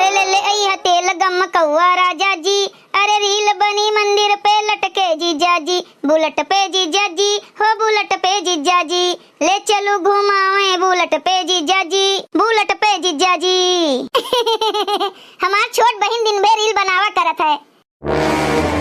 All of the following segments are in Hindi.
अरे ले ले आई तेल गम कौआ राजा जी, अरे रील बनी मंदिर पे लटके जीजा जी, बुलेट पे जीजा जी, हो बुलेट पे जीजा जी, ले चलो घुमावे बुलेट पे जीजा जी, बुलेट पे जीजा जी। हमार छोट बहन दिन भर रील बनावा करत है,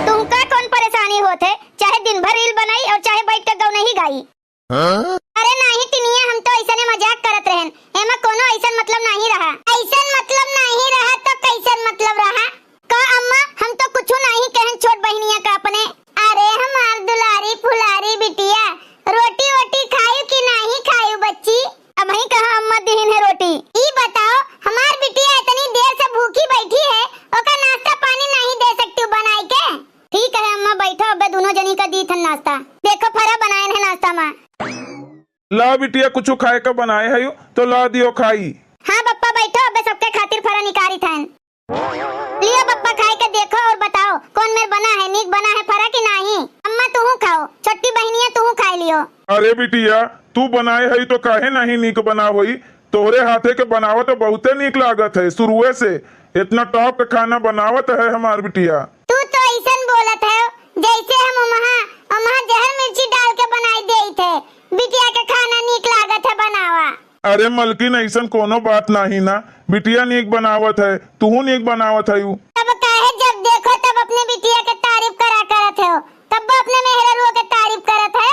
तुमका कौन परेशानी होते, चाहे दिन भर रील बनाई और चाहे बैठ के गाँव नहीं गाई। अरे नहीं टिनिया, हम तो ऐसा मजाक करत रहन, एमा कोनो ऐसा मतलब नहीं रहा। ऐसा मतलब नहीं रहा तो कैसन मतलब रहा? का अम्मा हम तो कुछ नहीं कहन छोट बहनिया का अपने। अरे हमार दुलारी फुलारी बिटिया, रोटी वोटी खायू कि नहीं खायू बच्ची? अब ही कहा अम्मा दीन है रोटी। ई बताओ हमार बिटिया इतनी देर से भूखी बैठी है, ओका नाश्ता पानी नहीं दे सकती बनाई के? ठीक है अम्मा बैठो, अब दोनों जनी का दी थन नाश्ता। देखो फरा बनाए है नाश्ता में। ला बिटिया कुछ खाए का बनाए है तो ला दियो खाई। हाँ पप्पा बैठो, अब सबके खातिर फरा निकारी थन। लियो पप्पा खाए के देखो और बताओ कौन मेर बना है, नीक बना है फरा कि नहीं? अम्मा तू खाओ, छोटी बहनिया तू खा लियो। अरे बिटिया तू बनाए है तो काहे नहीं नीक बना हुई, तोहरे हाथे के बनावत तो बहुते नीक लागत है, शुरुए से इतना टॉप का खाना बनावत है हमार बिटिया। तू तो ऐसन बोलत है जैसे हम वहाँ जहर मिर्ची डाल के बनाई देई थे, बिटिया के खाना नीक लागत है बनावा। अरे मलकिन ऐसन कोनो बात नहीं ना, बिटिया नीक बनावत है, तू नीक बनावत है। तब काहे जब देखो तब अपने बिटिया के तारीफ करा करत हो, तब अपने मेहररुआ के तारीफ करत है।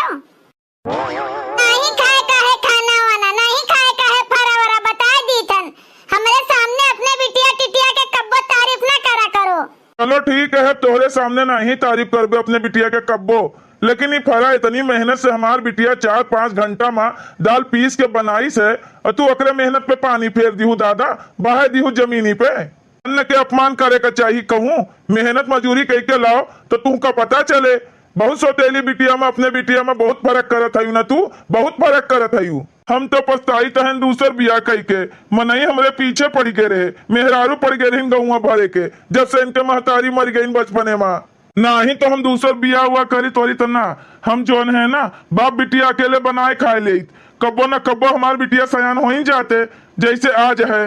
नहीं खाए काहे खाना वाना, नहीं खाए काहे फरा वरा बता दी थन, हमारे सामने अपने बिटिया टिटिया के कब्बो तारीफ ना करा करो। चलो ठीक है, तोहरे सामने नहीं तारीफ करबे अपने बिटिया के कब्बो, लेकिन ये फरा इतनी मेहनत से हमार बिटिया 4-5 घंटा में दाल पीस के बनाई से, और तू अकरे मेहनत पे पानी फेर दिहू दादा, बहा दिहू जमीनी पे। अन्न के अपमान करे का चाहिए, कहूँ मेहनत मजूरी कह के लाओ तो तू का पता चले। बहुत सोतेली बिटिया में अपने बिटिया में बहुत फर्क करत है ना, तू बहुत फर्क करत है। हम तो पछताई तहन दूसर बिया कह के मनई हमरे पीछे पड़ गए रहे, मेहरारू पड़ गए रही गहुआ भरे के, जब से इनके महतारी मर गई बचपने में। ना ही तो हम दूसर बिया हुआ करी तोरी तो ना, हम जोन है ना बाप बिटिया अकेले बनाए खाए ले, कब्बो न कब्बो हमार बिटिया सयान हो ही जाते जैसे आज है।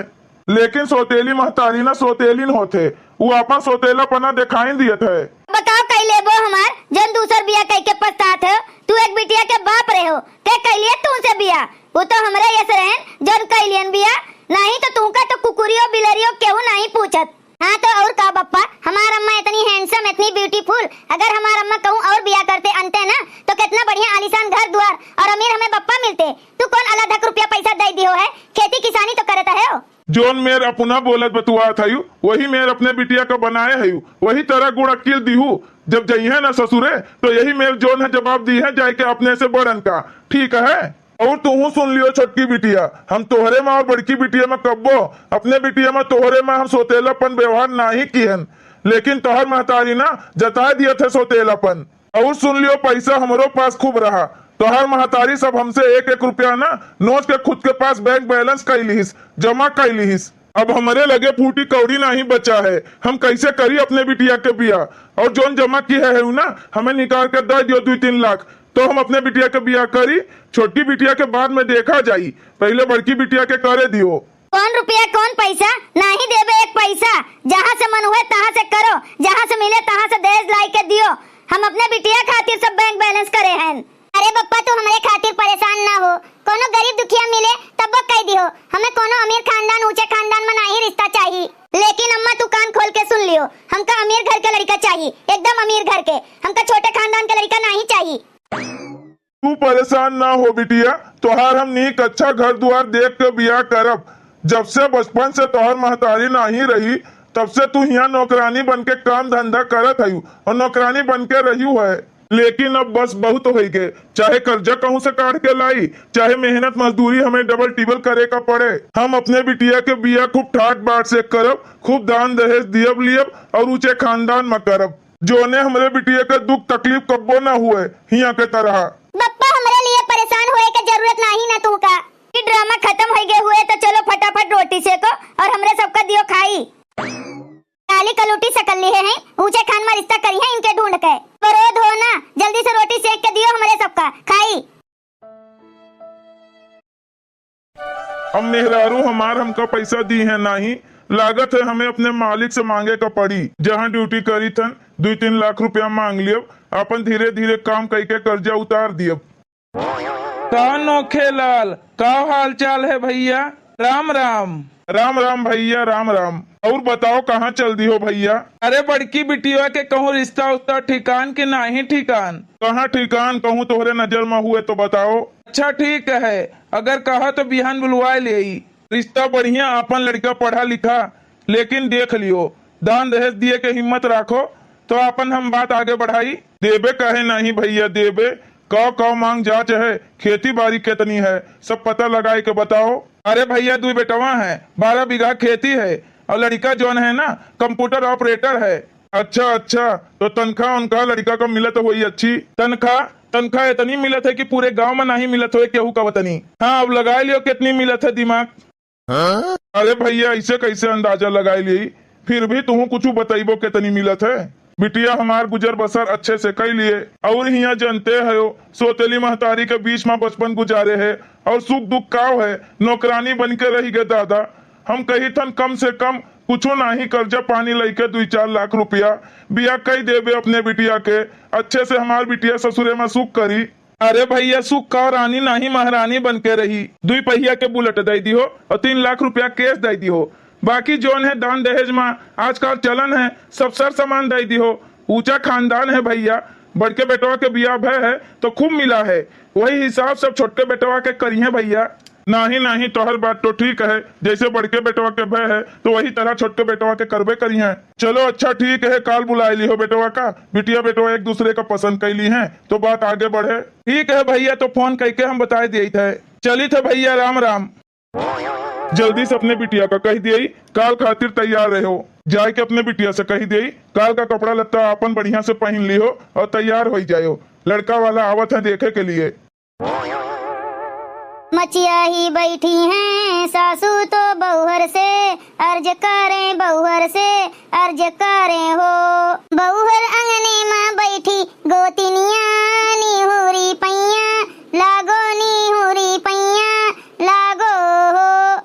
लेकिन सोतेली महतारी ना सोतेलीन होते, वो अपन सोतेला पना दिखाई दियत है। बताओ कई लेबो हमार जन दूसर बिया कह के पछतात हो, तू एक बिटिया के बाप रहे हो, के कहिए तू से बिया, वो तो हमरे यस रहन जन कहिलियन बिया, नहीं तो तू का तो कुकुरियो बिलरियो केहू नहीं पूछत। हाँ तो और का बप्पा, हमार अम्मा इतनी हैंडसम इतनी ब्यूटीफुल, अगर हमार अम्मा कहूँ और बिया करते अंते ना तो कितना बढ़िया आलीशान घर द्वार और अमीर हमें बप्पा मिलते। तू कौन आधा रुपया पैसा दे दियो है, खेती किसानी तो करता है। जोन मेर अपना बोलत बतुआ था वही मेर अपने बिटिया का बनाए है, वही तरह गुड़ अकील दीहू, जब जइहे ना ससुरे तो यही मेर जोन है जवाब दी है जाके अपने से बड़न का, ठीक है। और तू सुन लियो छोटकी बिटिया, हम तोहरे में और बड़की बिटिया में कब्बो अपने बिटिया में तोहरे में हम सोतेलापन व्यवहार नहीं किहन, लेकिन तोहर महतारी ना जता दिए थे सोतेलापन। और सुन लियो पैसा हमारो पास खूब रहा, तोहर महतारी सब हमसे 1-1 रुपया ना नोच के खुद के पास बैंक बैलेंस कैलिहिस, जमा कैलिहिस। अब हमारे लगे फूटी कौड़ी नहीं बचा है, हम कैसे करी अपने बिटिया के बिया, और जोन जमा की है ना हमें निकाल कर दे दियो 2-3 लाख, तो हम अपने बिटिया के बिया करी। छोटी बिटिया के बाद में देखा जाई, पहले बड़की बिटिया के करे दियो। कौन रुपया कौन पैसा, नहीं देबे एक पैसा, जहाँ से मन हुए तहाँ से करो, जहाँ से मिले तहाँ से दहेज लाई के दियो, हम अपने बिटिया खातिर सब बैंक बैलेंस करे हैं। अरे बप्पा तू हमारे खातिर परेशान ना हो, कोनो गरीब दुखिया मिले तब वो कह दियो, हमें कोनो अमीर खानदान ऊंचे खानदान में नहीं रिश्ता चाहिए। लेकिन अम्मा तू कान खोल के सुन लियो, हमका अमीर घर के लड़का चाहिए, एकदम अमीर घर के, हमका छोटे खानदान के लड़का नहीं चाहिए। तू परेशान ना हो बिटिया, तोहार हम नीक अच्छा घर द्वार देख के बिया करब। जब से बचपन से तोहर महतारी नहीं रही तब से तू यहाँ नौकरानी बन के काम धंधा करत है और नौकरानी बन के रही है, लेकिन अब बस बहुत हो गए, चाहे कर्जा कहूँ से काट के लाई, चाहे मेहनत मजदूरी हमें डबल टिबल करे का पड़े, हम अपने बिटिया के बिया खूब ठाट बाट से करब, खूब दान दहेज दियब लियब और ऊंचे खानदान में करब, जोने हमारे बिटिया के दुख तकलीफ कब्बो ना हुए हिया के तरह। बप्पा हमारे लिए परेशान होए के जरूरत नहीं ना तू का, कि ड्रामा खत्म हो गए हुए तो चलो फटाफट रोटी सेको और हमरे सबका दियो खाई। काली कलूटी सकल लिए हैं, ऊंचे खान में रिश्ता करी है इनके ढूंढ के, विरोध हो ना, जल्दी से रोटी सेक के दियो हमरे सबका खाई। अब मेहरारू हमार हमका पैसा दी है नहीं, लागत है हमें अपने मालिक से मांगे का पड़ी। जहाँ ड्यूटी करी थन 2-3 लाख रुपया मांग लियो, अपन धीरे धीरे काम करके कर्जा उतार दियो। का नोखे लाल, का हाल चाल है भैया? राम राम। राम राम भैया, राम राम। और बताओ कहाँ चल दी हो भैया? अरे बड़की बिटिया के कहूँ रिश्ता उस्ता ठिकान के नहीं ठिकान? कहाँ ठिकान कहूँ तोहरे नजर में हुए तो बताओ। अच्छा ठीक है, अगर कहा तो बिहान बुलवा ले। रिश्ता बढ़िया, अपन लड़का पढ़ा लिखा, लेकिन देख लियो दान दहेज दिए के हिम्मत राखो तो अपन हम बात आगे बढ़ाई। देबे कहे नहीं भैया, देबे कौ मांग जांच है, खेती बाड़ी कितनी है सब पता लगाए के बताओ। अरे भैया 2 बेटवा है, 12 बीघा खेती है और लड़का जोन है ना कंप्यूटर ऑपरेटर है। अच्छा अच्छा, तो तनख्वाह उनका लड़का को मिलत हो वही अच्छी तनख्वाह इतनी मिलत है कि पूरे गांव में नहीं मिलत हो केहू का वतनी। हाँ अब लगा लियो कितनी मिलत है दिमाग। अरे भैया ऐसे कैसे अंदाजा लगा ली, फिर भी तुम कुछ बताइबो कितनी मिलत है। बिटिया हमार गुजर बसर अच्छे से कई लिए और यहाँ जनते है सोतेली महतारी के बीच में बचपन गुजारे है और सुख दुख काव है, नौकरानी बन के रही गए दादा। हम कही थन कम से कम कुछो नहीं कर्जा पानी लेके 2-4 लाख रुपया बिया कई देवे अपने बिटिया के, अच्छे से हमार बिटिया ससुरे में सुख करी। अरे भैया सुख का रानी नहीं महारानी बन के रही। 2 पहिया के बुलेट दे दी हो और 3 लाख रुपया केस दे दी हो। बाकी जोन है दान दहेज में आजकल चलन है, सब सर सामान दे दी हो। ऊंचा खानदान है भैया, बड़के बेटवा के बिया भय है तो खूब मिला है, वही हिसाब सब छोटके बेटवा के करिए भैया। नहीं तोहर बात तो ठीक है, जैसे बड़के बेटवा के भय है तो वही तरह छोटके बेटवा के करबे करिए। चलो अच्छा ठीक है, काल बुला ली हो बेटवा का, बिटिया बेटवा एक दूसरे का पसंद कैली है तो बात आगे बढ़े। ठीक है भैया, तो फोन करके हम बता दिए थे। चली थे भैया, राम राम। जल्दी से अपने बिटिया का कह दिए काल खातिर तैयार रहो, जाए के अपने बिटिया से कह दिए काल का कपड़ा लत्ता अपन बढ़िया से पहन लियो और तैयार हो जायो, लड़का वाला आवत है देखे के लिए। मचिया ही बैठी हैं सासू तो बहुहर से अर्ज करें, बहुहर से अर्ज करें हो। बहुहर अंगने में बैठी गोतिनिया निहुरी पैया लागो, निहुरी पैया लागो हो।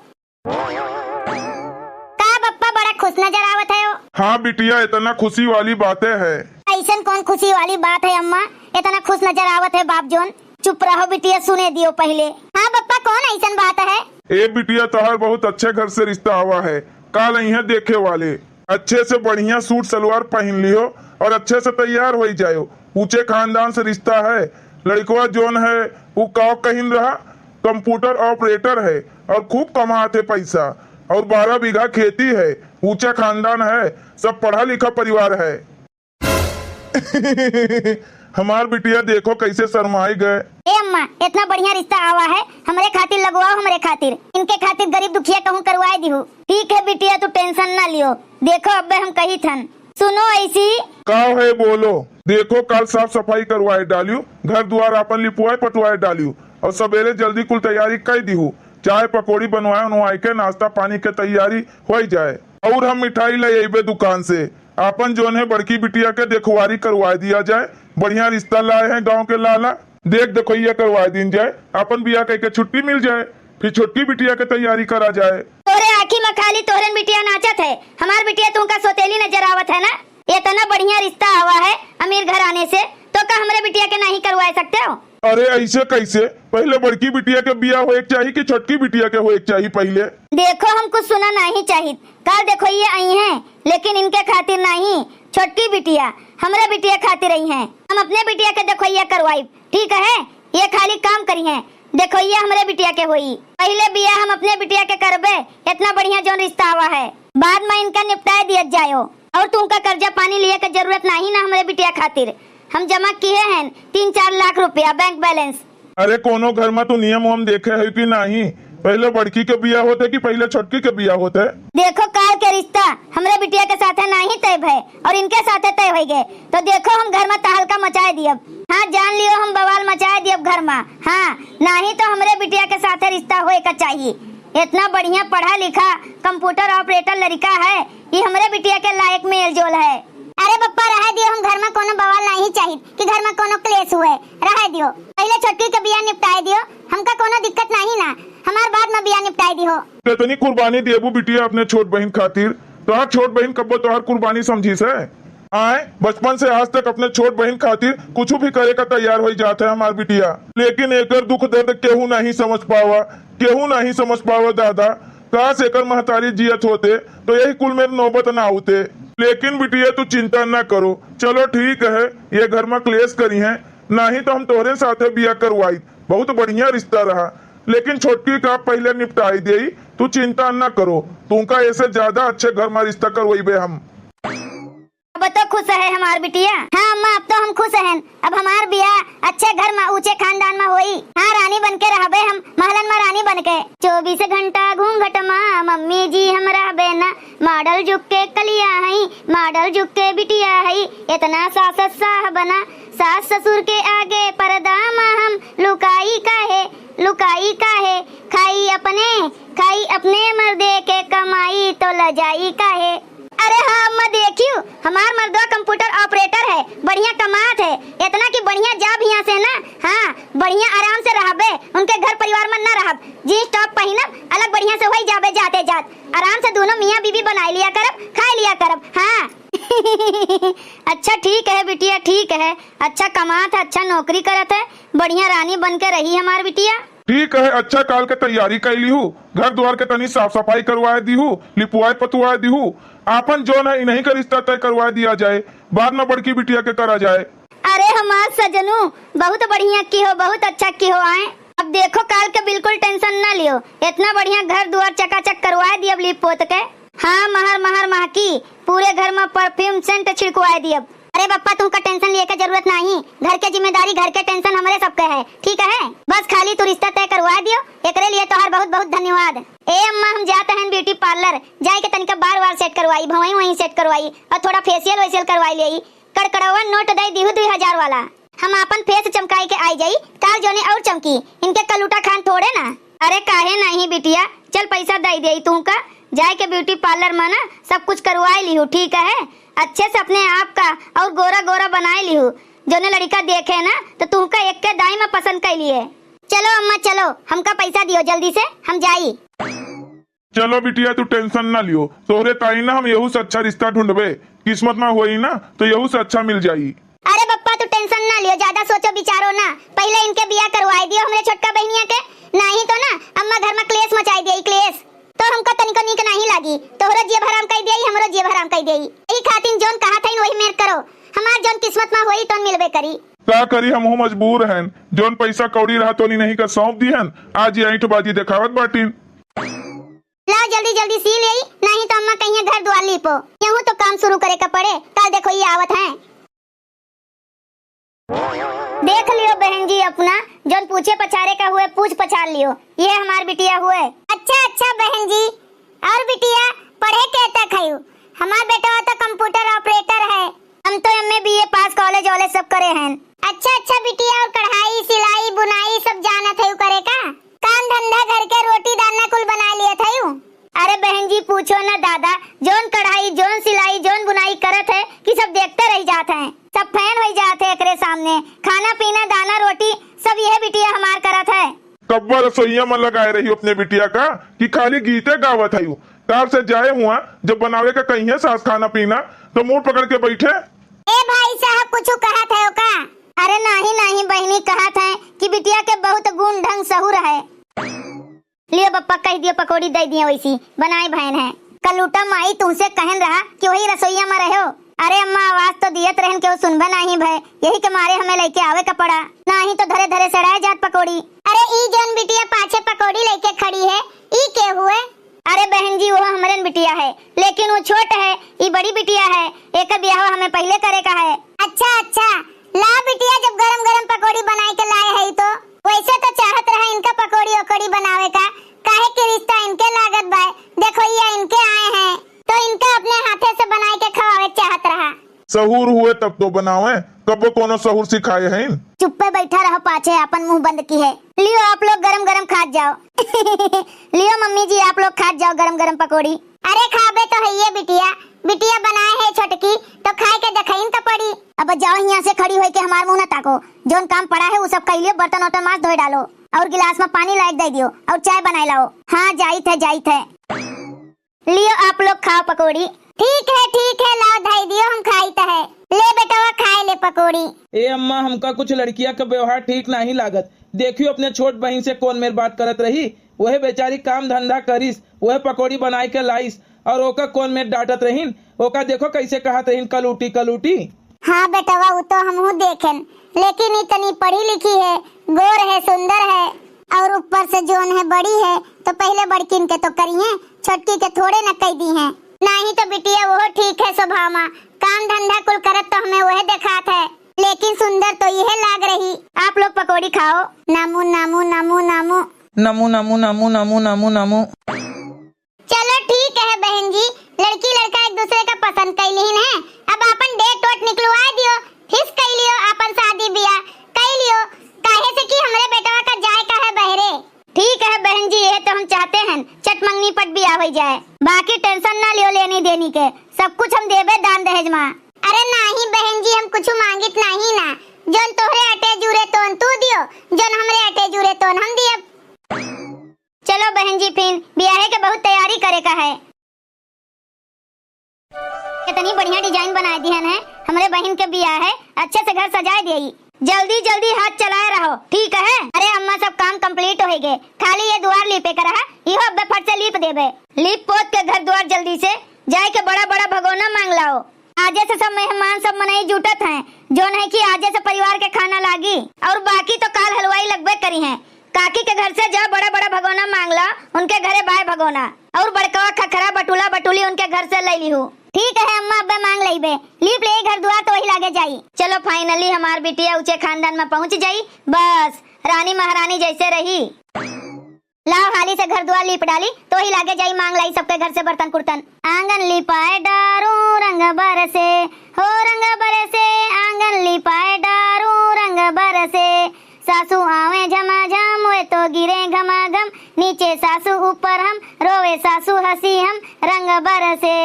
का बप्पा बड़ा खुश नजर आवत है। हाँ बिटिया, इतना खुशी वाली बातें है। ऐसन कौन खुशी वाली बात है अम्मा, इतना खुश नजर आवत है बाप जोन। चुप रहो बिटिया, सुने दियो पहले। हाँ बप्पा, कौन ऐसन बात है? ए बिटिया तोहर बहुत अच्छे घर से रिश्ता हुआ है, काल यहाँ देखे वाले। अच्छे से बढ़िया सूट सलवार पहन लियो और अच्छे से तैयार हो जायो। ऊंचे खानदान से रिश्ता है, लड़कवा जोन है वो काव कहीं रहा कंप्यूटर ऑपरेटर है और खूब कमाते पैसा और 12 बीघा खेती है, ऊंचा खानदान है, सब पढ़ा लिखा परिवार है। हमार बिटिया देखो कैसे शर्माई गए। ए अम्मा, इतना बढ़िया रिश्ता आवा है, हमरे खातिर लगवाओ, हमरे खातिर, इनके खातिर गरीब दुखिया कहूँ करवाए दी। ठीक है बिटिया, तू टेंशन ना लियो। देखो अब्बे हम कही थन, सुनो ऐसी काव है बोलो। देखो कल साफ सफाई करवाए डालियो, घर द्वार अपन लिपुआए पटवाए डालियो और सवेरे जल्दी कुल तैयारी कर दी। चाय पकौड़ी बनवाए उनवाए के नाश्ता पानी के तैयारी हो जाए और हम मिठाई ले अबे दुकान से। अपन जोन है बड़की बिटिया के देखवारी करवा दिया जाए, बढ़िया रिश्ता लाए हैं गांव के लाला, देख देखोइया करवा दी जाए, अपन बिया कह के छुट्टी मिल जाए, फिर छोटकी बिटिया के तैयारी करा जाए। तोरे आँखी में खाली तोहरन बिटिया नाचत है, हमार बिटिया तुमका सोतेली नजर आवत है ना। इतना बढ़िया रिश्ता आवा है अमीर घर आने से, तो का हमरे बिटिया के नहीं करवा सकते हो? अरे ऐसे कैसे, पहले बड़की बिटिया के बिया हो एक चाहिए कि छोटकी बिटिया के हो एक चाहिए पहले? देखो हमको सुना नहीं चाहिए, कल देखो ये आई हैं, लेकिन इनके खातिर नहीं, छोटकी बिटिया हमरे बिटिया खातिर आई हैं। हम अपने बिटिया के देखो ये करवाई, ठीक है? ये खाली काम करी हैं, देखो ये हमरे बिटिया के हुई। पहले बिया हम अपने बिटिया के करबे, इतना बढ़िया जो रिश्ता हुआ है, बाद में इनका निपटाए दिया जायो। और तुमका कर्जा पानी लिए का जरूरत नहीं ना हमरे बिटिया खातिर, हम जमा किए हैं 3-4 लाख रुपया बैंक बैलेंस। अरे कोनो घर में तो नियम हम देखे है कि नहीं, पहले बड़की के बिया होते कि पहले छोटकी के बिया होते? देखो काल के रिश्ता हमरे बिटिया के साथ नहीं तय है और इनके साथ तय हो गए, तो देखो हम घर में तहलका मचाए दियब। हाँ जान लियो, हम बवाल मचाए दियब घर में। हाँ नहीं तो हमरे बिटिया के साथ रिश्ता होए का चाहिए। इतना बढ़िया पढ़ा लिखा कंप्यूटर ऑपरेटर लड़का है, ये हमरे बिटिया के लायक मेल जोल है। अरे पप्पा रह दियो, हम घर में कोनो बवाल नहीं चाहिए कि घर में कोनो क्लेश हुए, रह दियो। पहले छोटकी के बिया निपटाए दियो, हमका कोनो दिक्कत नहीं ना। हमार बाद में बिया निपटाई दी हो। कितनी कुर्बानी देबू बिटिया अपने छोट बहन खातिर। तोहार छोट बहन कब्बो तोहार कुर्बानी समझी से आए। बचपन से आज तक अपने छोट बहन खातिर कुछ भी करे का तैयार हो जाता है हमार बिटिया, लेकिन एकर दुख दर्द केहू नहीं समझ पावा, केहू नहीं समझ पावा दादा। काश एकर महतारी जियत होते तो यही कुल मेरे नौबत ना होते। लेकिन बिटिया तू चिंता ना करो, चलो ठीक है, ये घर में क्लेश करी है, नहीं तो हम तोहरे साथे बिया करवाई। बहुत बढ़िया रिश्ता रहा, लेकिन छोटकी का पहले निपटाई दे। तू चिंता न करो, तुमका ऐसे ज्यादा अच्छे घर में रिश्ता करवाई हम। अब तो खुश है हमार बिटिया। हाँ अम्मा, अब तो हम खुश हैं। अब हमार बियाह अच्छे घर में ऊंचे खानदान में होई। हाँ रानी बन के रहबे हम, महलन में रानी बन के। 24 घंटा घूंघट में मम्मी जी हम रहबे ना। मॉडल जुग के कलिया हई, मॉडल जुग के बिटिया हई। इतना सास साह बना, सास ससुर के आगे पर्दा में हम लुकाई काहे। खाई अपने मर्दे के कमाई तो लजाई काहे। अरे हाँ अम्मा देखियो, हमार मर्दवा कंप्यूटर ऑपरेटर है, बढ़िया कमात है। इतना की बढ़िया जाब यहाँ से ना। हाँ बढ़िया आराम से रहबे, उनके घर परिवार में न रहब। जीन्स टॉप पहिनब, अलग बढ़िया से वही जाबे जाते जात। आराम से दोनों मियाँ बीवी बनाई लिया करब, खाई लिया करब। हाँ अच्छा ठीक है बिटिया, ठीक है। अच्छा कमात है, अच्छा नौकरी करत है, बढ़िया रानी बन के रही हमार बिटिया। ठीक है, अच्छा काल के तैयारी कैली हूँ, घर द्वार के तनी साफ सफाई करवा दी हूँ, लिपवाई पतवाई दी हूँ। आपन जो है इन्हीं का रिश्ता तय करवा दिया जाए, बाद में बड़की बिटिया के करा जाए। अरे हमार सजनू बहुत बढ़िया की हो, बहुत अच्छा की हो। आए अब देखो काल के बिल्कुल टेंशन ना लियो, इतना बढ़िया घर द्वार चकाचक करवा दी अब लिप पोत के। हाँ महर महकी, पूरे घर में परफ्यूम सेंट छिड़कवा दी अब। अरे बप्पा तुमका टेंशन लिए का जरूरत नहीं, घर के जिम्मेदारी घर के टेंशन हमारे सबके है, ठीक है। बस खाली तू रिश्ता तय करवा दियो, एकरे लिए तोहार बहुत बहुत धन्यवाद। ए अम्मा हम जाते हैं ब्यूटी पार्लर, जाए के तनिका बार सेट करवाई, भवई वहीं सेट करवाई और थोड़ा फेशियल वेशियल करवाई ले। कड़कड़वा नोट दे दी 2000 वाला, हम अपन फेस चमकाई के आई जाई, काल जोने और चमकी, इनके कलूटा खान थोड़े ना। अरे काहे नहीं बिटिया, चल पैसा दे दे तुमका, जाए के ब्यूटी पार्लर में ना सब कुछ करवाई ली हूँ, ठीक है। अच्छे से अपने आप का और गोरा गोरा बनाए ली हूँ, जो ने लड़का देखे ना तो तुमका एक के दाई में पसंद कर लिए। चलो अम्मा चलो, हमका पैसा दियो जल्दी से, हम जाई। चलो बिटिया तू टेंशन ना लियो, तोहरे ताई ना हम यहू से अच्छा रिश्ता ढूंढबे, किस्मत में हुई ना तो यहू से अच्छा मिल जाई। अरे बप्पा तू टेंशन ना लियो, ज्यादा सोचो विचारो ना, पहले इनके बिया करवाई दियो हमरे छोटका बहनिया के, नहीं तो ना अम्मा घर में क्लेश मचाई देई, क्लेश तो हमको तनिको नीक नहीं लागी। तोहरा जेब हराम कर देई, हमरो जेब हराम कर देई। यही खातिर जोन कहा था वही मेर करो, हमार जोन किस्मत में होई तो मिलबे करी। का करी हम मजबूर हैं, जोन पैसा कौड़ी रहा तो नहीं का सौंप दी हन, आज ये ईंट बाजी दिखावत बाटी। लाओ जल्दी जल्दी सी ले, नहीं तो अम्मा कहीं घर द्वार लीपो, यूं तो काम शुरू करे का पड़े। कल देखो ये आवत है, देख लियो बहन जी अपना, जोन पूछे पछारे का हुए पूछ पछाड़ लियो, ये हमार बिटिया हुए। अच्छा बहन जी, और बिटिया पढ़े के तक है? हमार बेटा तो कंप्यूटर ऑपरेटर है, हम तो एमए बीए पास कॉलेज वाले सब करे हैं। अच्छा बिटिया, और कढ़ाई सिलाई बुनाई सब जानत है करे का? काम धंधा घर के रोटी दाना कुल बना लिए थे। अरे बहन जी पूछो ना दादा, जोन कढ़ाई जोन सिलाई जोन बुनाई करत है कि सब देखते रह जाते हैं, सब फैन हो जाते हैं एकरे सामने। खाना पीना दाना रोटी सब यह बिटिया हमार करत है। कब्बा रसोईया में लगाए रही अपने बिटिया का कि खाली गीते गावत है, तार से जाए हुआ जब बनावे का कहीं है सास खाना पीना तो मुंह पकड़ के बैठे। ए भाई साहब कुछ कहत है का? अरे नहीं बहनी कहत है कि बिटिया के बहुत गुण ढंग सहूर है। लियो बप्पा कह दियो पकौड़ी दे दिए वैसी बनाई बहन है। कलूटा माई तुमसे कहन रहा कि वही रसोईया में रहो। अरे अम्मा आवाज तो दियत रहन के वो सुनबे नहीं भाई, यही के मारे हमें लेके आवे का पड़ा, नहीं तो धरे धरे सड़ाए जात पकौड़ी। अरे ई जोन बिटिया पाछे पकौड़ी लेके खड़ी है, ई के हुए? अरे बहन जी वो हमारे बिटिया है, लेकिन वो छोट है, ये बड़ी बिटिया है, एक ब्याह हमें पहले करे का है। अच्छा ला बिटिया, जब गरम गरम पकौड़ी बनाए के लाए है तो वैसे तो चाहत रहा इनका पकौड़ी ओकड़ी बनावे का, काहे के रिश्ता इनके लागत बा। देखो ये इनके आए हैं तो इनका अपने हाथे से बनाए के खवावे चाहत रहा। सहूर हुए तब तो बनावे, कब कोनो सहूर सिखाए हैं। चुप्पे बैठा रहो, पाछे अपन मुंह बंद की है। लियो आप लोग गरम गरम खा जाओ। लियो मम्मी जी आप लोग खा जाओ गरम गरम पकौड़ी। अरे खाबे तो है ये बिटिया बनाए है छोटकी तो खाए के देखइन तो पड़ी। अब जाओ यहाँ से खड़ी होके हमार मुंह न ताको, जोन काम पड़ा है वो सब कर लियो, बर्तन वर्तन मांस धोए डालो और गिलास में पानी लायक दे दियो और चाय बनाए लाओ। हाँ जाइत है। लियो आप लोग खाओ पकौड़ी। ठीक है लाओ धाई दियो, हम खाइत है। ले बेटा खाए ले पकौड़ी। ए अम्मा, हमका कुछ लड़किया का व्यवहार ठीक नहीं लागत। देखियो अपने छोट बहन से कौन मेर बात करत रही, वह बेचारी काम धंधा करिस, वह पकौड़ी बनाए के लाइस और ओका कौन मेर डांटत रहीन। ओका देखो कैसे कहत रहीन कलूटी। हाँ बेटा वो तो हमहू देखेन, लेकिन इतनी पढ़ी लिखी है, गोर है, सुंदर है और ऊपर से जोन है बड़ी है, तो पहले बड़किन के तो करिए, छोटकी के थोड़े न कह दी है। नहीं तो बिटिया वो ठीक है स्वभाव में, काम धंधा कुल करत तो हमें वह दिखात है, लेकिन सुंदर तो यह लाग रही। आप लोग पकौड़ी खाओ। नामू नामू नामू नामू नमू नमू नमू नमू नमू नमू। चलो ठीक है बहन जी, लड़की लड़का एक दूसरे का पसंद कैलिन है, अब अपन डेट वोट निकलवा दियो, फिक्स कर लियो, अपन शादी ब्याह कर लियो, काहे से कि हमरे बेटवा का जाए का है बहरे। ठीक है बहन जी, ये तो हम चाहते हैं चटमंगनी पट ब्याह हो जाए, बाकी टेंशन ना लियो लेनी देनी के, सब कुछ हम देबे दान दहेज में। अरे नहीं बहन जी, हम कुछ मांगित नहीं ना, जोन तोहरे अटे जुरे तोन तू दियो, जोन हमरे अटे जुरे तोन हम दियो। चलो बहन जी फिर ब्याह के बहुत तैयारी करे का है। कितनी बढ़िया डिजाइन बनाए दी है, हमारे बहन के ब्याह है, अच्छे से घर सजाए दिए। जल्दी हाथ चलाए रहो, ठीक है। अरे अम्मा सब काम कंप्लीट हो गए, खाली ये द्वार लीपे का रहा, ये अब्बे फट से लीप देबे। लीप पोत के घर द्वार जल्दी से जाए के बड़ा बड़ा भगोना मांग लाओ। आजे से सब मेहमान सब मनाई जुटत हैं, जोन है कि आजे से परिवार के खाना लागी, और बाकी तो काल हलवाई लगबे करी हैं। काकी के घर से जा बड़ा बड़ा भगोना मांग ला, उनके घरे बाय भगोना, और बड़का खखरा बटुला बटुली उनके घर से ले ली हूँ। ठीक है अम्मा, अब्बे मांग लेबे, लीप ले घर द्वार तो वही लागे जाई। चलो फाइनली हमार बिटिया ऊंचे खानदान में पहुंच जाई, बस रानी महारानी जैसे रही। लाओ हाली से घर द्वार लीप डाली तो ही लागे जाई, मांग लाई सबके घर से बर्तन कुर्तन। आंगन लिपाए डारू रंग बरसे, हो रंग बरसे, आंगन लिपाए डारू रंग बरसे, सासू आवे झमाझम वे तो गिरे घमाघम, नीचे सासू ऊपर हम रोवे सासू हंसी हम, रंग बरसे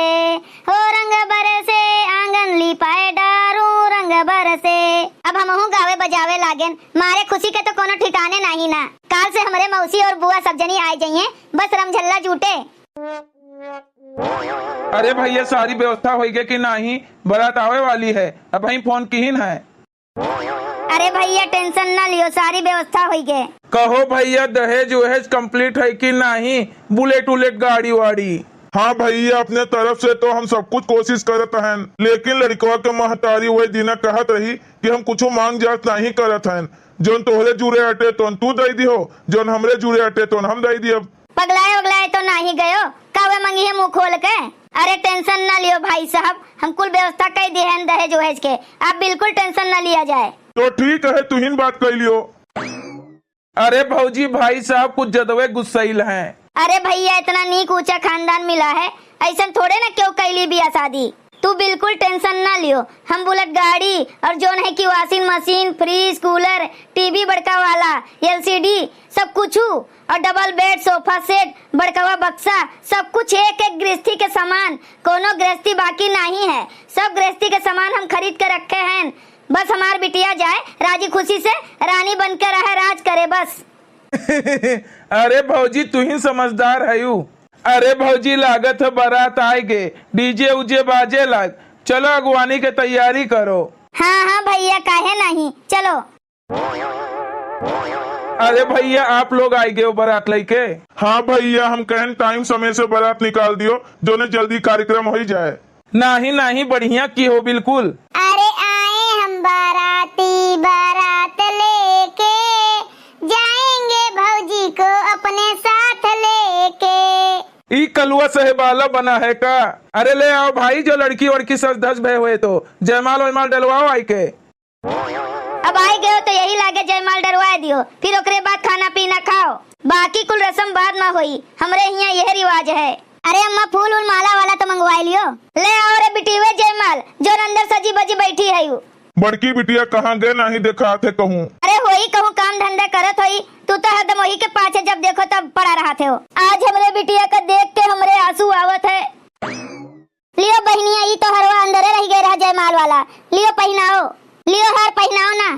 हो रंग बरसे, आंगन लिपाए डारू रंग बरसे। अब हमहू गावे बजावे लागेन, मारे खुशी के तो कोनो ठिकाने नहीं ना। काल से हमारे मौसी और बुआ सब जनी आ जाइए, बस रमझल्ला जूटे। अरे भैया सारी व्यवस्था हो गई कि नहीं, बारात आवे वाली है, अब वही फोन किहिन है। अरे भैया टेंशन ना लियो, सारी व्यवस्था हो गई। कहो भैया दहेज वहेज कंप्लीट है कि नहीं, बुलेट उलेट गाड़ी वाड़ी। हाँ भैया, अपने तरफ से तो हम सब कुछ कोशिश करत हैं, लेकिन लड़कवा के महतारी वही दिन कहत रही कि हम कुछ मांग जात नहीं करत हैं, जोन तोहरे जुरे अटे तो तू दे दियो, जोन हमरे जुरे अटे तो हम दे दियो। पगलाए उगलाए तो नहीं गयो, कावे मंगी है मुंह खोल के। अरे टेंशन ना लियो भाई साहब, हम कुल व्यवस्था कर दी है दहेज वहेज के, आप बिल्कुल टेंशन ना लिया जाए। तो ठीक है, तू ही बात कर लियो। अरे भौजी भाई साहब कुछ जदवे गुस्सैल हैं। अरे भैया इतना नीक ऊंचा खानदान मिला है, ऐसा थोड़े ना क्यों कैली बिया शादी। तू बिल्कुल टेंशन ना लियो, हम बुलेट गाड़ी और जोन है कि washing machine, fridge, cooler, TV बड़का वाला, एलसीडी सब कुछ, और डबल बेड, सोफा सेट, बड़कावा बक्सा, सब कुछ एक एक गृहस्थी के सामान, कोनो गृहस्थी बाकी नहीं है, सब गृहस्थी के सामान हम खरीद के रखे हैं। बस हमार बिटिया जाए राजी खुशी से रानी बन के रहे, राज करे बस। अरे भौजी तू ही समझदार है यू। अरे भौजी लागत है बारात आएगे, डीजे उजे बाजे लाग, चलो अगवानी के तैयारी करो। हाँ भैया काहे नहीं, चलो। अरे भैया आप लोग आए गए बारात लेके। हाँ भैया, हम कहन टाइम समय से बारात निकाल दियो, जो ने जल्दी कार्यक्रम हो जाए। नहीं बढ़िया की हो बिल्कुल। अरे आए हम बाराती, बारात लेके जाएंगे भौजी को अपने साथ लेके। ई कलुआ साहेबाला बना है का? अरे ले आओ भाई, जो लड़की वड़की सज धज भय हुए तो जयमाल वयमाल डलवाओ आई के। अब आई गए तो यही लागे जयमाल डरवा दियो, फिर ओकरे बाद खाना पीना खाओ, बाकी कुल रस्म बाद में होई, हमरे यहाँ यह रिवाज है। अरे अम्मा फूल उल माला वाला तो मंगवा लियो। ले आओ रे बिटिया जयमाल, जो अंदर सजी बजी बैठी है यू। बड़की बिटिया कहाँ गए नहीं देखा थे कहूँ। अरे होई कहूँ काम धंधा करत होई, तू तो हरदम वही के पाछे जब देखो तब पड़ा रहा थे हो। आज हमरे बिटिया का देख के हमरे आंसू आवत है। लियो बहनिया, ई तो हरवा अंदर रह गए रहा जयमाल वाला, लियो पहनाओ, लियो हार पहनाओ ना।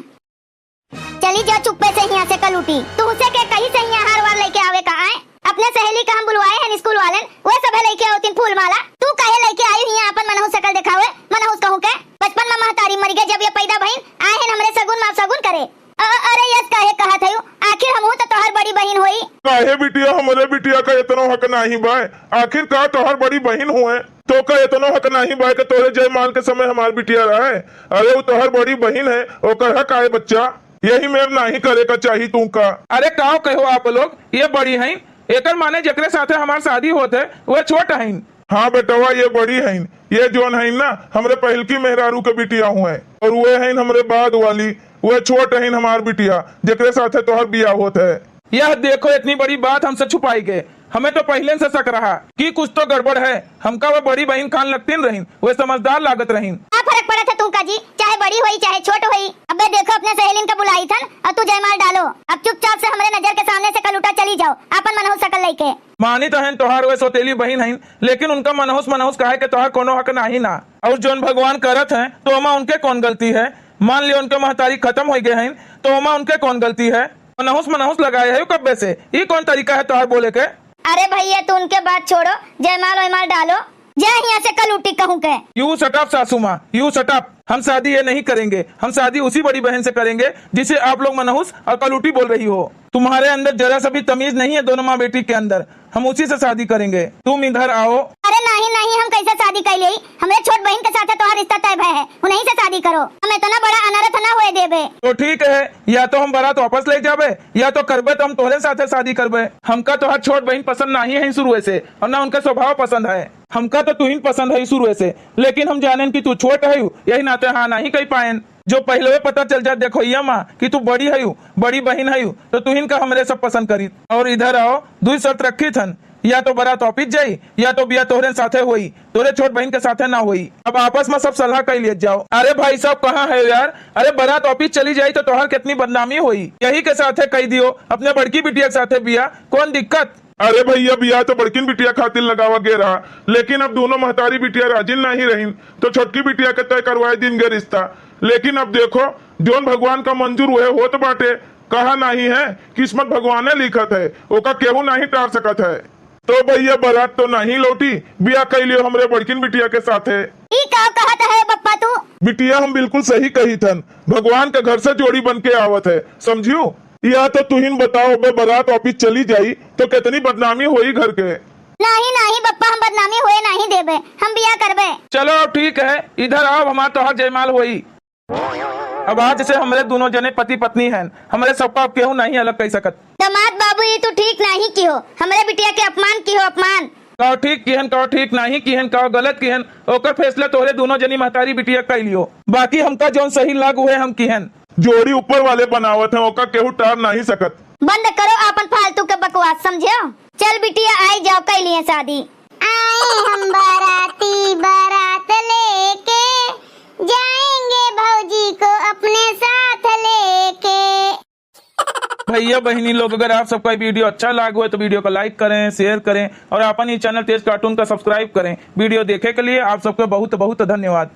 चली जा चुप्पे से यहाँ से कलूटी। तू उसे के कहीं से यहाँ हर बार लेके आवे कहाँ है? अपने सहेली का हम बुलवाए हैं स्कूल वाले, वो सब लेके आओ तीन फूल माला। तू काहे लेके आई यहाँ अपन मनहू शकल दिखावे? मनहू कहूँ के बचपन में महतारी मर गए जब ये पैदा भईन आए हैं हमरे सगुन माफ सगुन करे। अरे यस काहे कहा था आखिर हम तो तोहर बड़ी बहन हुई। काहे बिटिया हमरे बिटिया का इतना हक नहीं बाय? आखिर का तोहर बड़ी बहन हुए तो का इतना हक नहीं बाय के तोहरे जयमाल के समय हमार बिटिया रहे? अरे वो तोहर बड़ी बहन है, ओकर हक आए बच्चा, यही मेर नहीं करे का चाहिए तू का। अरे का कहो आप लोग, ये बड़ी हैं, एकर माने जकरे साथे हमार शादी होते वो छोट हैं। हाँ बेटवा ये बड़ी है, ये जोन है ना हमरे पहल की मेहरारू के बिटिया हुए, और वो है हमरे बाद वाली, वो छोट है हमार बिटिया जकरे साथे तोहर बियाह होत है। यह देखो इतनी बड़ी बात हमसे छुपाई गए, हमें तो पहले से शक रहा कि कुछ तो गड़बड़ है। हमका वो बड़ी बहन खान लगती रहीन, वो समझदार लागत रहीन। क्या फर्क पड़ा था तुमका जी, चाहे बड़ी हुई चाहे छोट हुई। अबे देखो अपने सहेलिन का बुलाई था और तू जयमाल डालो। अब चुपचाप से हमारे नजर के सामने से कलूटा चली जाओ अपन मनहू शकल लेके। मानी तो है तोहार वे सौतेली बहन है, लेकिन उनका मनहूस कहे के तोहार कोनो हक नहीं ना। और जोन भगवान करत है तो ओमा उनके कौन गलती है? मान लियो उनके महतारी खत्म हो गए हैं तो ओमा उनके कौन गलती है? मनहूस लगाए है कब्बे से, ये कौन तरीका है तोहार बोले के? अरे भैया तू उनके बात छोड़ो, जयमाल वयमाल डालो, जा यहाँ से कलूटी कहूँ के। यू सटअप सासू माँ, यू सटअप। हम शादी ये नहीं करेंगे, हम शादी उसी बड़ी बहन से करेंगे जिसे आप लोग मनहूस और कलूटी बोल रही हो। तुम्हारे अंदर जरा सा भी तमीज नहीं है दोनों माँ बेटी के अंदर, हम उसी से शादी करेंगे। तुम इधर आओ। अरे नहीं हम कैसे शादी कर ली? हमारे छोट बहन के साथ तो रिश्ता तय है, उन्हीं से शादी करो। हम इतना बड़ा अनर्थ न होए देबे। तो ठीक है, या तो हम बारात वापस ले जाबे या तो करबे तो हम तोहरे साथे शादी करबे। हमका तो हर छोट बहन पसंद नहीं है शुरू से, और न उनका स्वभाव पसंद है। हमका तो तुहिन पसंद है शुरू से, लेकिन हम जाने की तू छोट है, यही नाते हाँ नहीं कह पाए। जो पहले पता चल जाए देखो ये माँ कि तू बड़ी है, बड़ी बहन है, तो तुहिन का हमरे सब पसंद करी। और इधर आओ, दो शर्त रखी थन, या तो बारात वापिस जाई या तो बिया तोहरे साथे हुई, तोरे छोट बहन के साथे ना हुई। अब आपस में सब सलाह कर लिए जाओ। अरे भाई साहब कहाँ है यार? अरे बारात वापिस चली जाई तो तोहर कितनी बदनामी हुई। यही के साथे कह दियो अपने बड़की बिटिया के साथे बिया, कौन दिक्कत? अरे भैया बिया तो बड़किन बिटिया खातिर लगावा गे रहा, लेकिन अब दोनों महतारी बिटिया राजी नहीं रही तो छोटकी बिटिया के तय करवाए दिन गे रिश्ता। लेकिन अब देखो जोन भगवान का मंजूर हुए हो तो बाटे, कहा नहीं है किस्मत भगवान ने लिखत है, ओका केहू नहीं टार सकत है। तो भैया बारात तो नहीं लौटी, बिया कह लियो हमरे बड़किन बिटिया के साथे। कहता है पप्पा तू? बिटिया हम बिल्कुल सही कही थन, भगवान के घर से जोड़ी बन के आवत है, समझियो। या तो तुहिन बताओ बे बारात वापिस चली जाई तो कितनी बदनामी हुई घर के। नहीं पप्पा हम बदनामी हुए नहीं देबे, हम बिया करबे। चलो ठीक है, इधर आओ, हमार तोहर जयमाल हुई। अब आज से हमारे दोनों जने पति पत्नी हैं, हमारे सबका केहू नहीं अलग कह सकत। दामाद बाबू ये तो ठीक नहीं की हो, हमारे बिटिया के अपमान की हो, अपमान। कहो ठीक किहन, कहो ठीक नहीं किहन, कहो गलत किहन, ओकर फैसला तोहरे दोनों जनी महतारी बिटिया कर लियो। बाकी हमका जौन सही लागू है हम किहन। जोड़ी ऊपर वाले बनावत है, ओका केहू टार नहीं सकत। बंद करो अपन फालतू के बकवास, समझो। चल बिटिया आई जाओ कर लिए शादी। आए हम बाराती बारात लेके, जाएंगे भौजी को अपने साथ लेके। भैया बहनी लोग, अगर आप सबका वीडियो अच्छा लगा है तो वीडियो को लाइक करें, शेयर करें और अपन ये चैनल तेज कार्टून का सब्सक्राइब करें। वीडियो देखे के लिए आप सबको बहुत बहुत धन्यवाद।